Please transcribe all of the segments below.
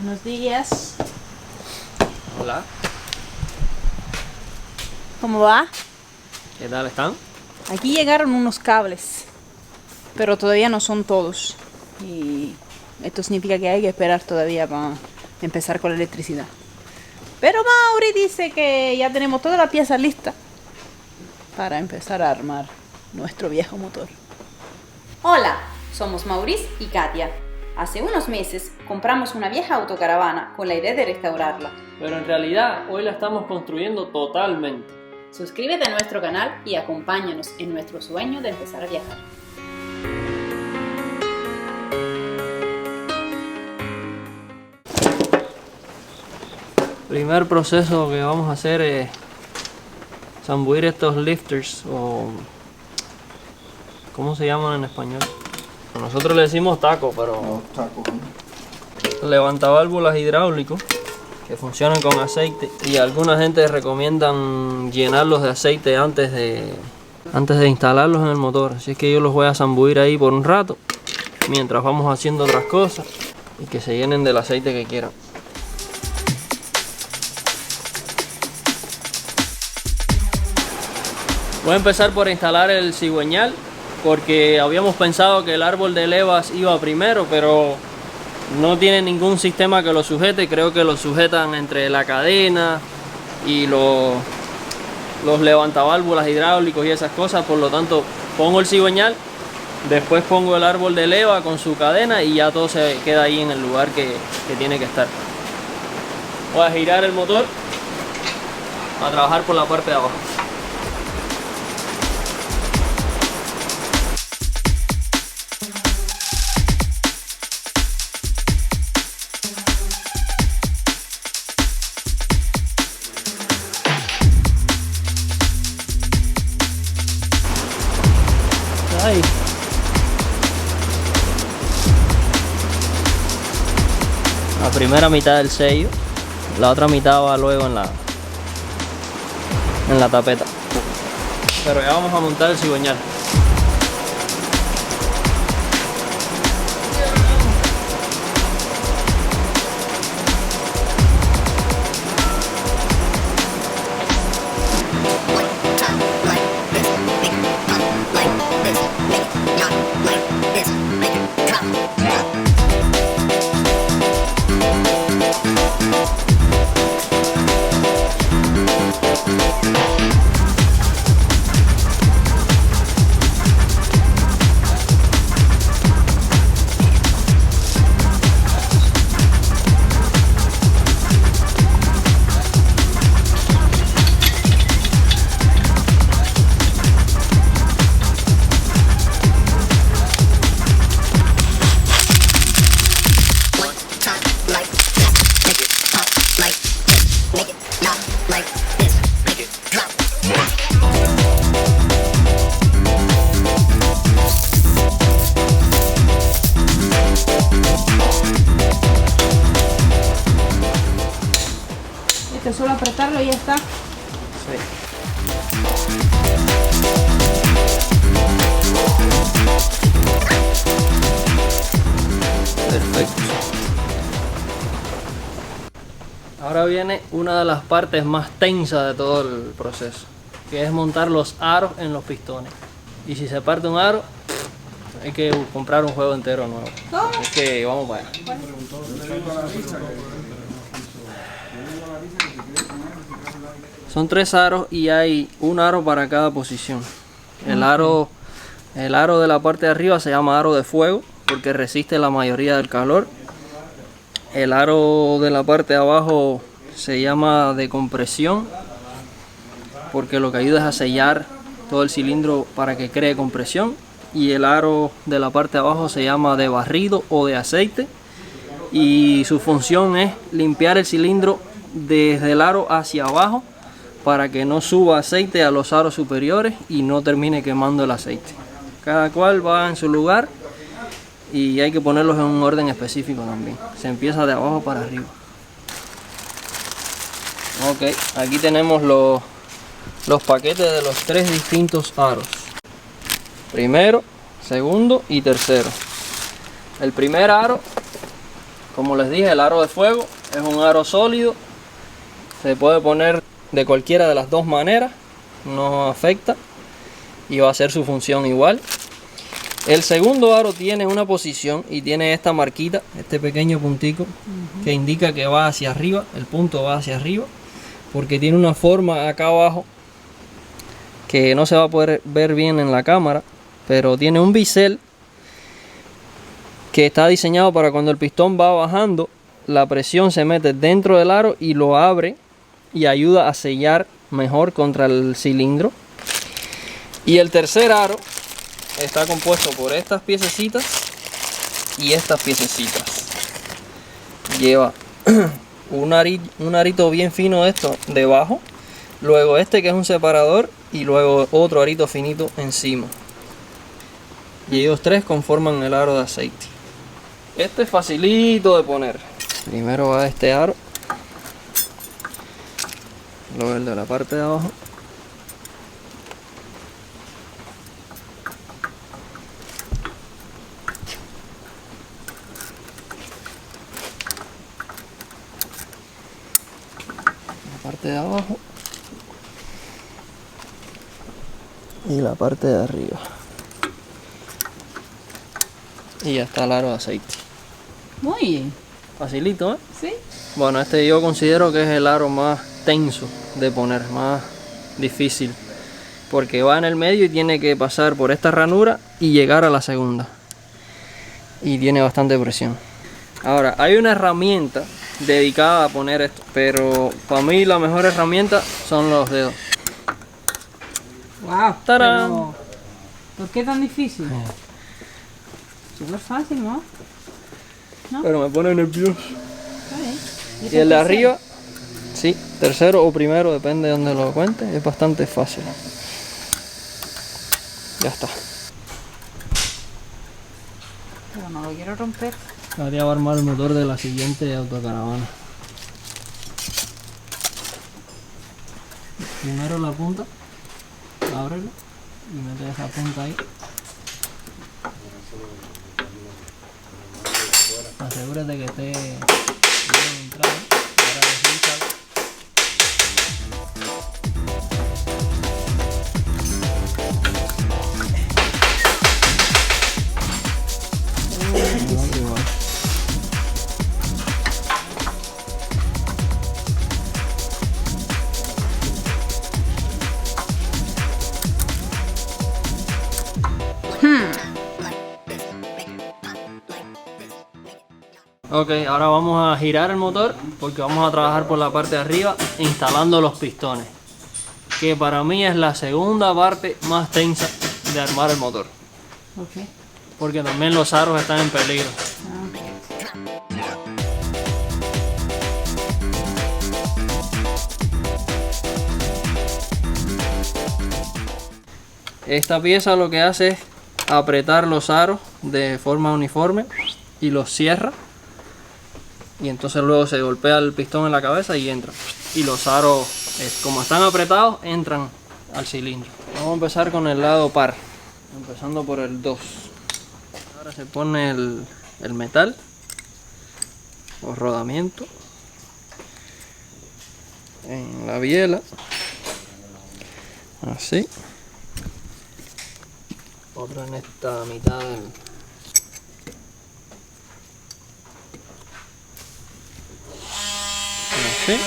Buenos días. Hola. ¿Cómo va? ¿Qué tal están? Aquí llegaron unos cables, pero todavía no son todos. Y esto significa que hay que esperar todavía para empezar con la electricidad. Pero Mauri dice que ya tenemos toda la pieza lista para empezar a armar nuestro viejo motor. Hola, somos Maurice y Katia. Hace unos meses compramos una vieja autocaravana con la idea de restaurarla. Pero en realidad hoy la estamos construyendo totalmente. Suscríbete a nuestro canal y acompáñanos en nuestro sueño de empezar a viajar. Primer proceso que vamos a hacer es zambuir estos lifters o ¿cómo se llaman en español? Nosotros le decimos taco, pero levantaválvulas hidráulicos que funcionan con aceite, y alguna gente recomiendan llenarlos de aceite antes de instalarlos en el motor. Así es que yo los voy a zambuir ahí por un rato mientras vamos haciendo otras cosas y que se llenen del aceite que quieran. Voy a empezar por instalar el cigüeñal, porque habíamos pensado que el árbol de levas iba primero, pero no tiene ningún sistema que lo sujete. Creo que lo sujetan entre la cadena y los levantaválvulas hidráulicos y esas cosas. Por lo tanto, pongo el cigüeñal, después pongo el árbol de leva con su cadena y ya todo se queda ahí en el lugar que tiene que estar. Voy a girar el motor a trabajar por la parte de abajo. Ahí. La primera mitad del sello, la otra mitad va luego en la tapeta. Pero ya vamos a montar el cigüeñal. Solo apretarlo y ya está. Sí. Perfecto. Ahora viene una de las partes más tensas de todo el proceso, que es montar los aros en los pistones. Y si se parte un aro, hay que comprar un juego entero nuevo. Así que vamos para allá. Son 3 aros y hay un aro para cada posición. El aro de la parte de arriba se llama aro de fuego porque resiste la mayoría del calor. El aro de la parte de abajo se llama de compresión porque lo que ayuda es a sellar todo el cilindro para que cree compresión. Y el aro de la parte de abajo se llama de barrido o de aceite, y su función es limpiar el cilindro desde el aro hacia abajo para que no suba aceite a los aros superiores y no termine quemando el aceite. Cada cual va en su lugar y hay que ponerlos en un orden específico también. Se empieza de abajo para arriba. Ok, aquí tenemos los paquetes de los 3 distintos aros. Primero, segundo y tercero. El primer aro Como les dije, el aro de fuego es un aro sólido. Se puede poner de cualquiera de las dos maneras, no afecta y va a hacer su función igual. El segundo aro tiene una posición y tiene esta marquita, este pequeño puntico que indica que va hacia arriba, el punto va hacia arriba, porque tiene una forma acá abajo que no se va a poder ver bien en la cámara, pero tiene un bisel que está diseñado para cuando el pistón va bajando, la presión se mete dentro del aro y lo abre y ayuda a sellar mejor contra el cilindro. Y el tercer aro está compuesto por estas piececitas y estas piececitas. Lleva un arito bien fino de esto debajo, luego este que es un separador y luego otro arito finito encima. Y ellos tres conforman el aro de aceite. Este es facilito de poner. Primero va este aro, luego el de la parte de abajo. La parte de abajo y la parte de arriba. Y ya está el aro de aceite. Muy bien. Facilito, ¿eh? Sí. Bueno, este yo considero que es el aro más tenso de poner, más difícil. Porque va en el medio y tiene que pasar por esta ranura y llegar a la segunda. Y tiene bastante presión. Ahora, hay una herramienta dedicada a poner esto, pero para mí la mejor herramienta son los dedos. Wow. ¡Tarán! Pero, ¿por qué tan difícil? Súper fácil, ¿no? Pero me pone nervioso. Está bien. Y el de arriba, sí, tercero o primero, depende de donde lo cuente, es bastante fácil. Ya está. Pero no lo quiero romper. Ahora va a armar el motor de la siguiente autocaravana. Primero la punta, ábrelo y mete esa punta ahí. Asegúrate que esté bien entrado. Ahora deslízalo. Ok, ahora vamos a girar el motor porque vamos a trabajar por la parte de arriba instalando los pistones, que para mí es la segunda parte más tensa de armar el motor, Ok. porque también los aros están en peligro. Esta pieza lo que hace es apretar los aros de forma uniforme y los cierra. Y entonces luego se golpea el pistón en la cabeza y entra. Y los aros, como están apretados, entran al cilindro. Vamos a empezar con el lado par, empezando por el 2. Ahora se pone el metal o rodamiento en la biela, así. Otro en esta mitad del... así.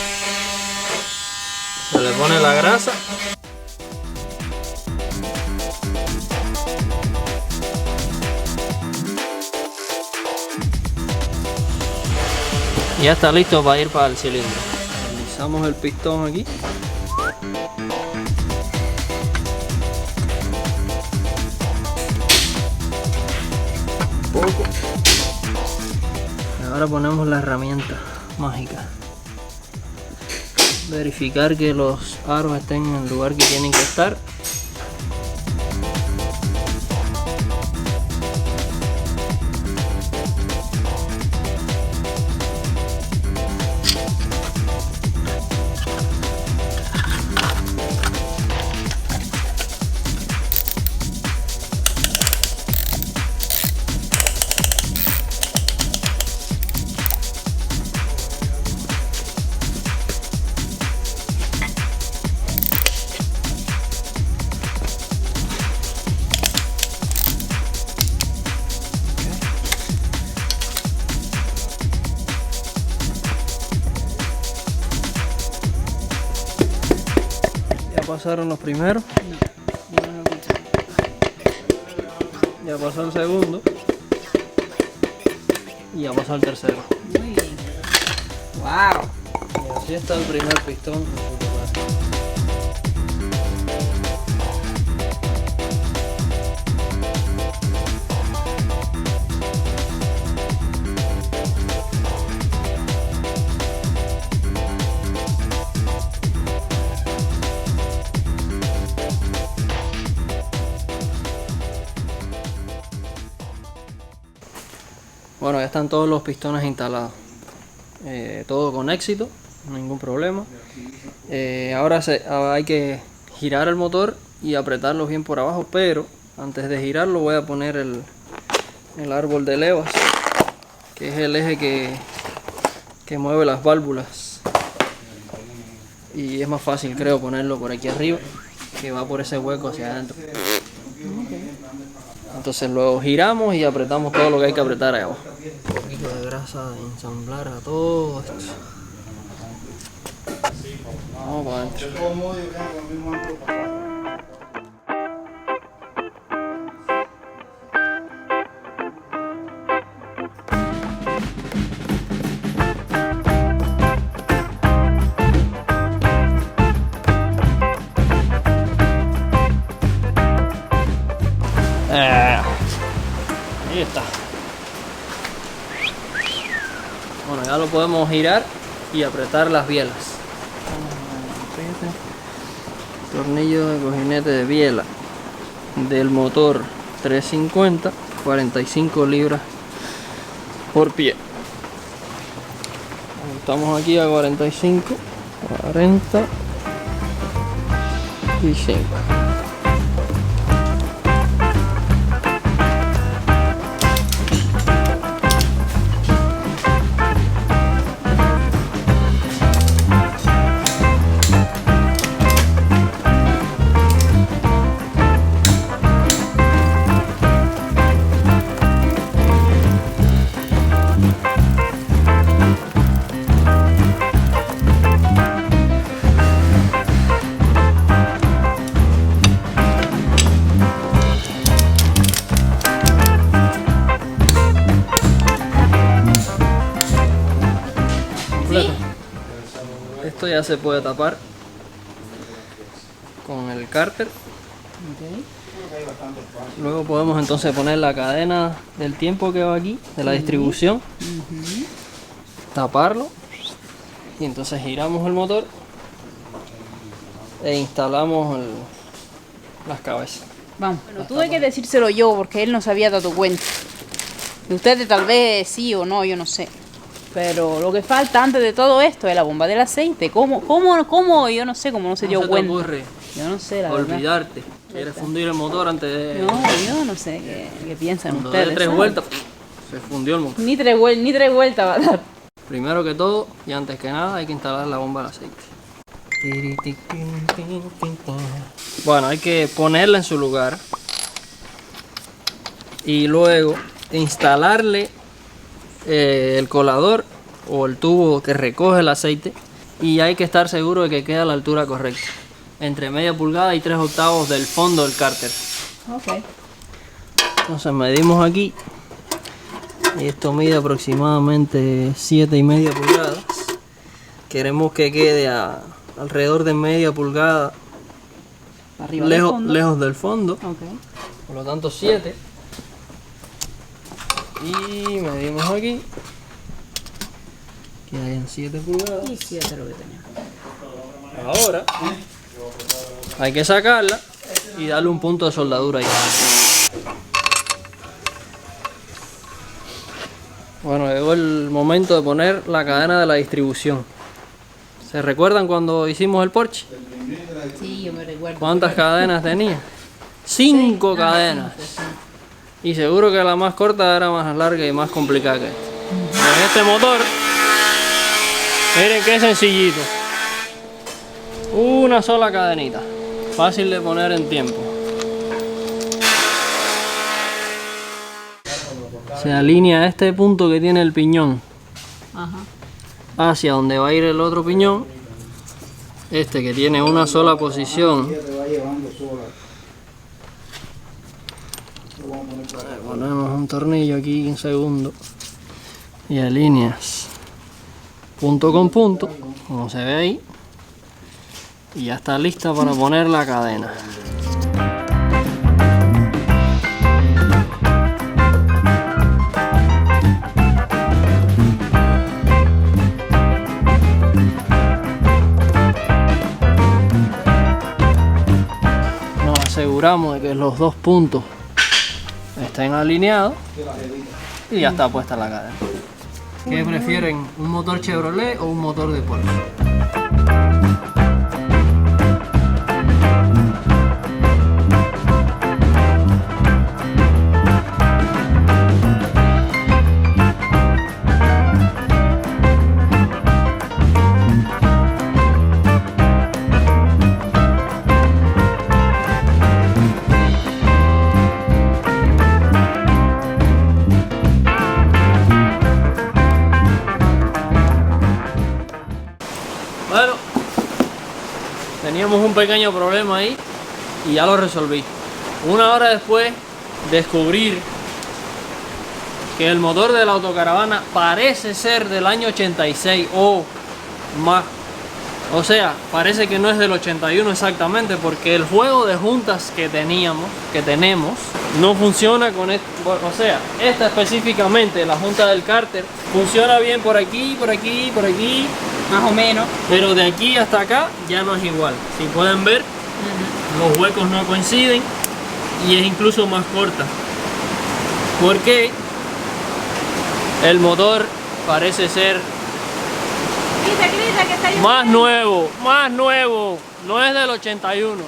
Se le pone la grasa. Y ya está listo para ir para el cilindro. Deslizamos el pistón aquí. Poco. Y ahora ponemos la herramienta mágica. Verificar que los aros estén en el lugar que tienen que estar. pasaron los primeros. No lo escucho. Ya pasó el segundo. Y ya pasó el tercero. Muy bien. Wow. Y así está el primer pistón en su lugar. Bueno, ya están todos los pistones instalados. Todo con éxito, ningún problema. Ahora hay que girar el motor y apretarlo bien por abajo, pero antes de girarlo voy a poner el árbol de levas, que es el eje que mueve las válvulas. Y es más fácil, creo, ponerlo por aquí arriba, que va por ese hueco hacia adentro. Entonces luego giramos y apretamos todo lo que hay que apretar ahí abajo. Un poquito de grasa de ensamblar a todo esto. Vamos para adentro. Ahí está. Bueno, ya lo podemos girar y apretar las bielas. Tornillo de cojinete de biela del motor 350, 45 libras por pie. Estamos aquí a 45, 45. Esto ya se puede tapar con el cárter. Luego podemos entonces poner la cadena del tiempo que va aquí, de la distribución, taparlo y entonces giramos el motor e instalamos las cabezas. Vamos. Bueno, tuve que decírselo yo porque él no se había dado cuenta. De ustedes tal vez sí o no, yo no sé. Pero lo que falta antes de todo esto es la bomba del aceite. ¿Cómo? Yo no sé cómo no se dio cuenta. ¿Cómo se te ocurre Yo no sé, la verdad. olvidarte? ¿Quieres fundir el motor antes de...? No, yo no sé qué piensan Cuando ustedes. dé 3 ¿sabes? vueltas, se fundió el motor. Ni tres vueltas va a dar. Primero que todo, y antes que nada, hay que instalar la bomba de aceite. Bueno, hay que ponerla en su lugar y luego instalarle el colador o el tubo que recoge el aceite, y hay que estar seguro de que quede a la altura correcta, entre media pulgada y 3/8 del fondo del cárter. Ok. Entonces medimos aquí y esto mide aproximadamente 7,5 pulgadas. Queremos que quede alrededor de media pulgada Arriba del fondo. lejos del fondo, Ok. por lo tanto 7. Y medimos aquí, que hay en 7 pulgadas. Y 7 lo que tenía. Ahora hay que sacarla y darle un punto de soldadura ahí. Bueno, llegó el momento de poner la cadena de la distribución. ¿Se recuerdan cuando hicimos el Porsche? Sí, yo me recuerdo. ¿Cuántas cadenas tenía? 5 cadenas. Y seguro que la más corta era más larga y más complicada que esta. En este motor, miren qué sencillito. Una sola cadenita. Fácil de poner en tiempo. Se alinea este punto que tiene el piñón Ajá. hacia donde va a ir el otro piñón. Este que tiene una sola posición. Ponemos un tornillo aquí en segundo y alineas punto con punto, como se ve ahí, y ya está lista para poner la cadena. Nos aseguramos de que los dos puntos estén alineados y ya está puesta la cadena. ¿Qué prefieren? ¿Un motor Chevrolet o un motor de Porsche? Bueno, teníamos un pequeño problema ahí y ya lo resolví. Una hora después descubrir que el motor de la autocaravana parece ser del año 86 o más. O sea, parece que no es del 81 exactamente, porque el juego de juntas que tenemos no funciona con esto. O sea, esta específicamente, la junta del cárter, funciona bien por aquí, por aquí, por aquí, Más o menos. pero de aquí hasta acá ya no es igual. Si pueden ver, los huecos no coinciden y es incluso más corta, porque el motor parece ser Grita, que está lloviendo. más nuevo, no es del 81.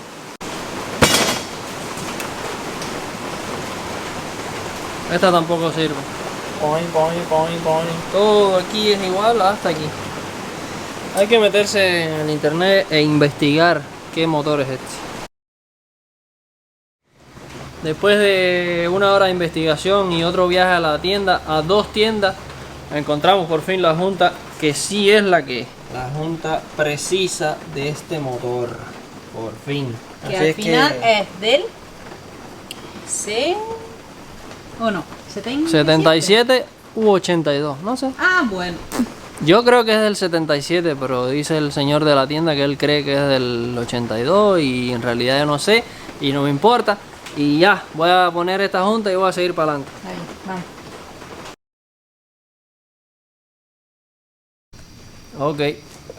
Esta tampoco sirve. Todo aquí es igual hasta aquí. Hay que meterse en el internet e investigar qué motor es este. Después de una hora de investigación y otro viaje a la tienda, a dos tiendas, encontramos por fin la junta que sí es la junta precisa de este motor. Por fin. Que Así al es final es del C o no, 77 u 82, no sé. Ah, bueno. Yo creo que es del 77, pero dice el señor de la tienda que él cree que es del 82 y en realidad yo no sé y no me importa. Y ya, voy a poner esta junta y voy a seguir para adelante. Ahí, vamos. Ok,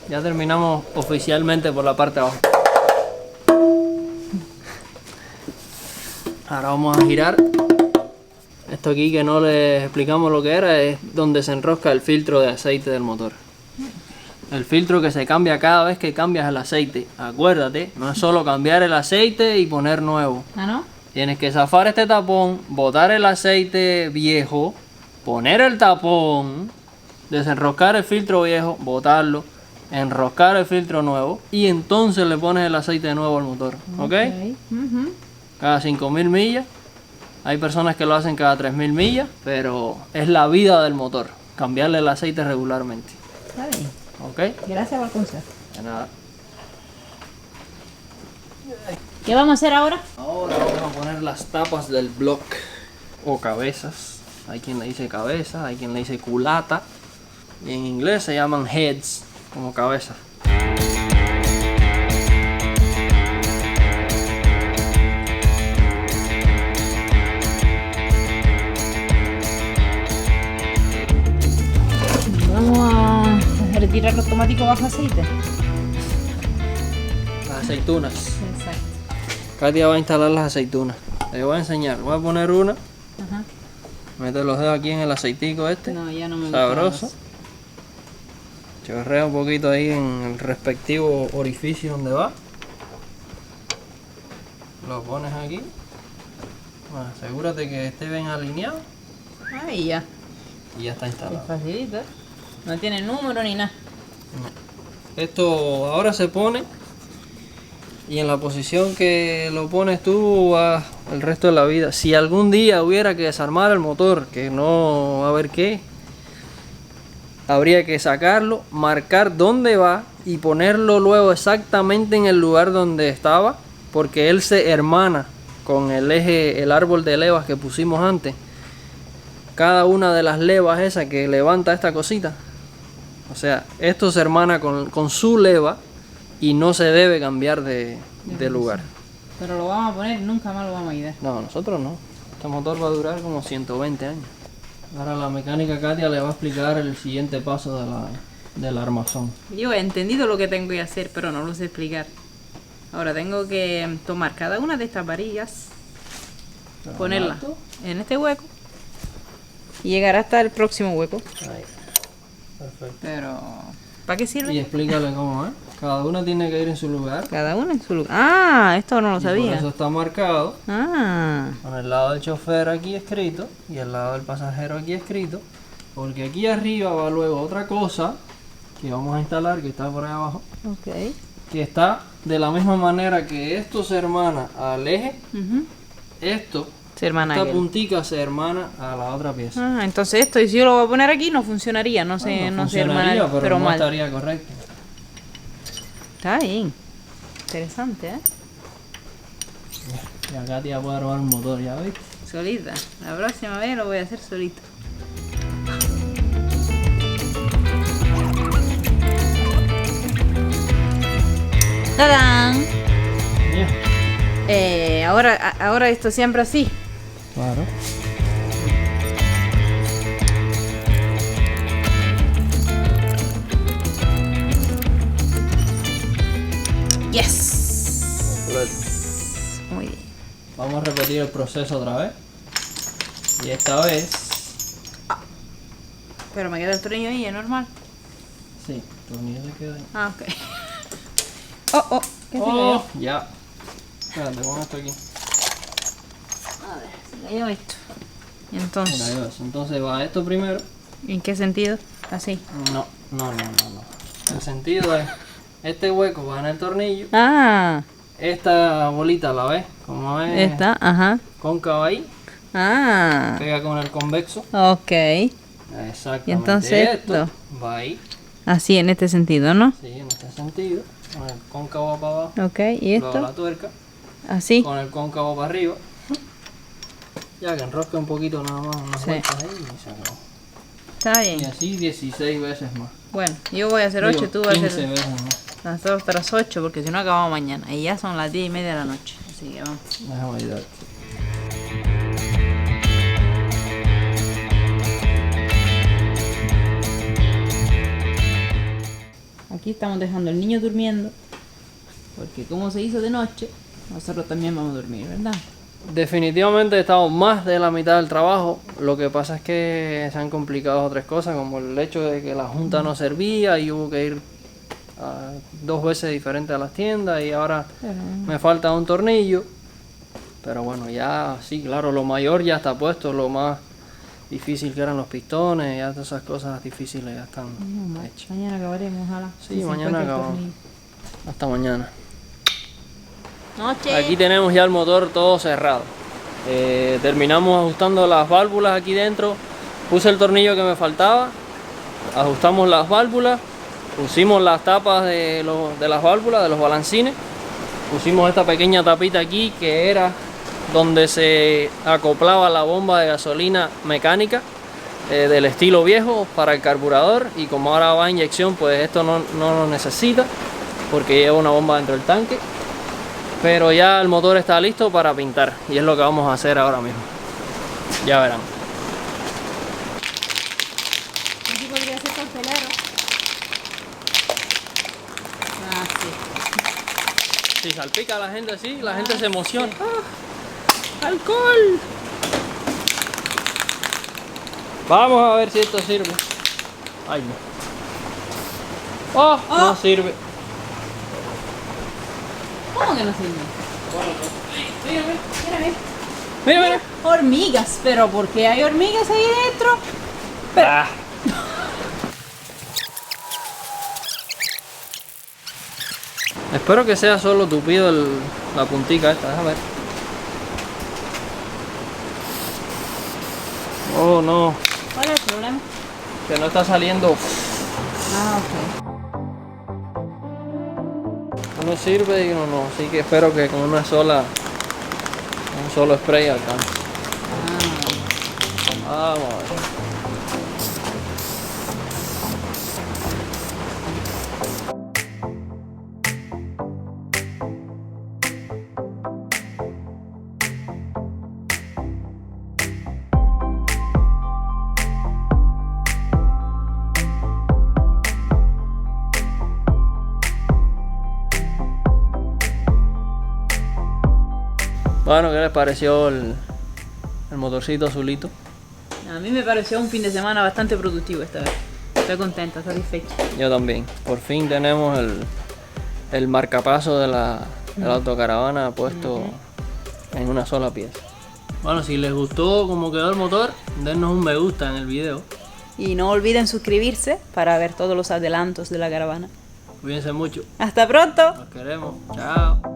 ya terminamos oficialmente por la parte de abajo. Ahora vamos a girar. Esto aquí que no les explicamos lo que era, es donde se enrosca el filtro de aceite del motor. El filtro que se cambia cada vez que cambias el aceite. Acuérdate, no es solo cambiar el aceite y poner nuevo. ¿Ah, no? Tienes que zafar este tapón, botar el aceite viejo, poner el tapón, desenroscar el filtro viejo, botarlo, enroscar el filtro nuevo y entonces le pones el aceite nuevo al motor. ¿Ok? Cada 5.000 millas. Hay personas que lo hacen cada 3.000 millas, pero es la vida del motor, cambiarle el aceite regularmente. Está bien. ¿Ok? Gracias por el consejo. De nada. ¿Qué vamos a hacer ahora? Ahora vamos a poner las tapas del block o cabezas. Hay quien le dice cabeza, hay quien le dice culata. Y en inglés se llaman heads, como cabeza. Vamos a retirar el automático bajo aceite. Las aceitunas. Exacto. Katia va a instalar las aceitunas. Le voy a enseñar. Voy a poner una. Ajá. Meter los dedos aquí en el aceitico este. No, ya no me gusta Sabroso. más. Chorrea un poquito ahí en el respectivo orificio donde va. Lo pones aquí. Asegúrate que esté bien alineado. Ahí ya. Y ya está Es instalado. facilito. No tiene número ni nada. Esto ahora se pone y en la posición que lo pones tú vas el resto de la vida. Si algún día hubiera que desarmar el motor, que no va a haber qué, habría que sacarlo, marcar dónde va y ponerlo luego exactamente en el lugar donde estaba, porque él se hermana con el eje, el árbol de levas que pusimos antes. Cada una de las levas esas que levanta esta cosita, o sea, esto se hermana con su leva y no se debe cambiar de lugar. Pero lo vamos a poner, nunca más lo vamos a ir. No, nosotros no. Este motor va a durar como 120 años. Ahora la mecánica Katia le va a explicar el siguiente paso del armazón. Yo he entendido lo que tengo que hacer, pero no lo sé explicar. Ahora tengo que tomar cada una de estas varillas, ponerla en este hueco y llegar hasta el próximo hueco. Ahí. Perfecto. Pero, ¿para qué sirve? Y explícale cómo es. Cada una tiene que ir en su lugar. Cada una en su lugar. Ah, esto no lo Y sabía. por eso está marcado. Ah, Con el lado del chofer aquí escrito y el lado del pasajero aquí escrito. Porque aquí arriba va luego otra cosa que vamos a instalar, que está por ahí abajo. ok. Que está de la misma manera que esto se hermana al eje. Ujú. Esto, Se hermana esta aquel. puntica se hermana a la otra pieza. Ah, entonces esto, y si yo lo voy a poner aquí, no funcionaría. No sé, Bueno, no se funcionaría, hermanaría, pero no mal. estaría correcto. Está bien. Interesante, ¿eh? Y acá te va a poder armar un motor, ¿ya ves? Solita. La próxima vez lo voy a hacer solito. ¡Tadán! Mira. Ahora esto siempre así. Claro. Yes. Muy bien. Vamos a repetir el proceso otra vez. Y esta vez, Pero me queda el tornillo ahí, es normal. sí, el tornillo se queda ahí. Ah, ok. Oh, ¿qué se cayó? Oh, ya. Espérate, pon esto aquí. A ver, se cayó esto. Y Mira, entonces, ahí ves. Entonces va esto primero. ¿en qué sentido? Así. No. El sentido es, este hueco va en el tornillo. Ah, Esta bolita, ¿la ves? Como es esta, ajá. cóncava ahí, Ah, pega con el convexo. ok. Exactamente. Y entonces esto va ahí, Así, en este sentido, ¿no? sí, en este sentido. Con el cóncavo para abajo. Ok, y Luego la esto, tuerca. así. Con el cóncavo para arriba. Ya que enrosque un poquito nada más, unas Sí. vueltas ahí y se acabó. Está Y bien. así 16 veces más. Bueno, yo voy a hacer 8, Digo, tú vas a 15 hacer veces más. las otras 8, porque si no acabamos mañana. Y ya son las 10:30 de la noche. Así que vamos. Déjame ayudar. Aquí estamos dejando al niño durmiendo. Porque como se hizo de noche, nosotros también vamos a dormir, ¿verdad? Definitivamente estamos más de la mitad del trabajo. Lo que pasa es que se han complicado otras cosas, como el hecho de que la junta no servía y hubo que ir 2 veces diferentes a las tiendas y ahora me falta un tornillo. Pero bueno, ya sí, claro, lo mayor ya está puesto, lo más difícil que eran los pistones, ya todas esas cosas difíciles ya están hechas. Mañana acabaremos, ojalá. Sí, mañana acabamos. Hasta mañana. Noche. Aquí tenemos ya el motor todo cerrado. Terminamos ajustando las válvulas aquí dentro. Puse el tornillo que me faltaba. Ajustamos las válvulas. Pusimos las tapas de las válvulas, de los balancines. Pusimos esta pequeña tapita aquí que era donde se acoplaba la bomba de gasolina mecánica del estilo viejo para el carburador. Y como ahora va a inyección, pues esto no lo necesita porque lleva una bomba dentro del tanque. Pero ya el motor está listo para pintar y es lo que vamos a hacer ahora mismo. Ya verán. Aquí podría ser carcelero. Ah, sí. Si salpica a la gente así, la gente se emociona. ¡Ah! ¡Alcohol! Vamos a ver si esto sirve. Ay, no. ¡Oh! No sirve. ¿Cómo que no sirve? Mira, mira. Hormigas, pero ¿por qué hay hormigas ahí dentro? Ah. Espero que sea solo tupido la puntica esta, déjame ver. Oh no, ¿Cuál es el problema? que no está saliendo. Ah, ok. Uno sirve y uno no, así que espero que con un solo spray alcance. Vamos a ver. Bueno, ¿qué les pareció el motorcito azulito? A mí me pareció un fin de semana bastante productivo esta vez. Estoy contenta, satisfecha. Yo también. Por fin tenemos el marcapaso de la autocaravana puesto en una sola pieza. Bueno, si les gustó cómo quedó el motor, dennos un me gusta en el video. Y no olviden suscribirse para ver todos los adelantos de la caravana. Cuídense mucho. ¡Hasta pronto! Los queremos. Chao.